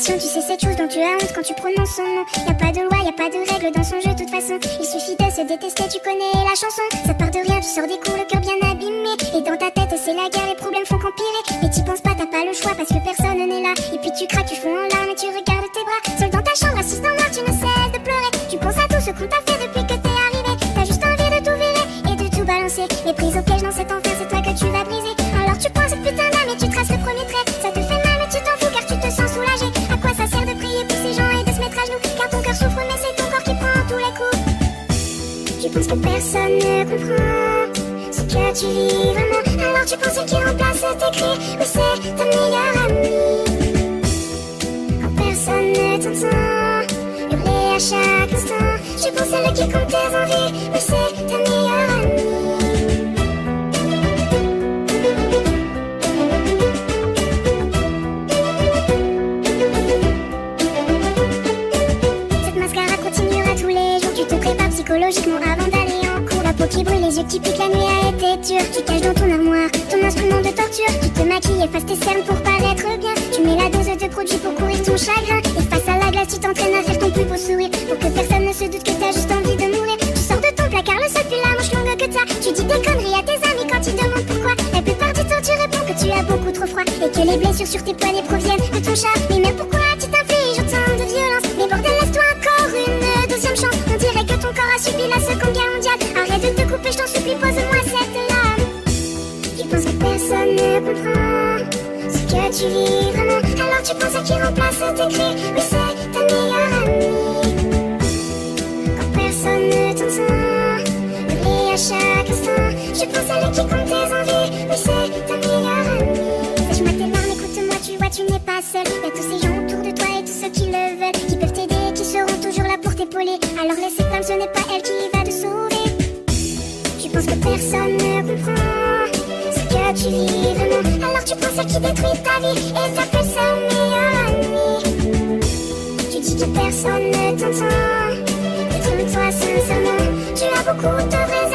passion, tu sais cette chose dont tu as honte quand tu prononces son nom. Y a pas de loi, y a pas de règle dans son jeu de toute façon. Il suffit de se détester, tu connais la chanson. Ça part de rien, tu sors des cours, le cœur bien abîmé. Et dans ta tête c'est la guerre, les problèmes font qu'empirer. Mais t'y penses pas, t'as pas le choix parce que personne n'est là. Et puis tu craques, tu fonds en larmes et tu regardes tes bras. Seul dans ta chambre, assise dans le noir, tu ne cesses de pleurer. Tu penses à tout ce qu'on t'a fait depuis que t'es arrivé. T'as juste envie de tout virer et de tout balancer. Mais prise au piège dans cet enfer, c'est toi que tu vas briser. Alors tu prends cette putain d'âme et tu traces le premier trait. Ça te fait mal mais tu t'en fous car tu te sens soulagé. À quoi ça sert de prier pour ces gens et de se mettre à genoux? Car ton cœur souffre mais c'est ton corps qui prend tous les coups. Tu penses que personne ne comprend ce que tu vis vraiment. Alors tu penses qu'il remplace tes cris. Oui c'est ta meilleure amie. Quand personne ne t'entend hurler à chaque instant. Tu penses celle qui compte tes envies. Oui c'est ta meilleure amie. Psychologiquement avant d'aller en cours. La peau qui brûle, les yeux qui piquent, la nuit a été dure. Tu caches dans ton armoire ton instrument de torture. Tu te maquilles, effaces tes cernes pour paraître bien. Tu mets la dose de produit pour courir ton chagrin. Et face à la glace tu t'entraînes à faire ton plus beau sourire. Pour que personne ne se doute que t'as juste envie de mourir. Tu sors de ton placard, le seul puis la manche longue que t'as. Tu dis des conneries à tes amis quand ils demandent pourquoi. La plupart du temps tu réponds que tu as beaucoup trop froid. Et que les blessures sur tes poignets proviennent de ton chat. Mais même pourquoi tu t'infliges autant de violence? Mais bordel, laisse-toi encore une deuxième chance. On dirait que ton corps a subi la seconde guerre mondiale. Arrête de te couper, je t'en supplie, pose-moi cette lame. Tu penses que personne ne comprend ce que tu vis vraiment. Alors tu penses à qui remplace tes cris. Oui c'est ta meilleure amie. Quand personne ne t'entend hurler à chaque instant. Je pense à elle qui compte tes envies. Oui c'est ta meilleure amie. Sèche-moi tes larmes, écoute-moi, tu vois tu n'es pas seul. Y'a tous ces gens autour de toi et tous ceux qui le veulent, qui peuvent t'aider et qui seront toujours là pour t'épauler. Alors laisse cette femme, ce n'est pas elle qui va te sauver. Tu penses que personne ne comprend ce que tu vis vraiment. Alors tu penses à qui détruit ta vie et t'appelles sa meilleure amie. Tu dis que personne ne t'entend. Détrompe-toi sincèrement, tu as beaucoup de raisons.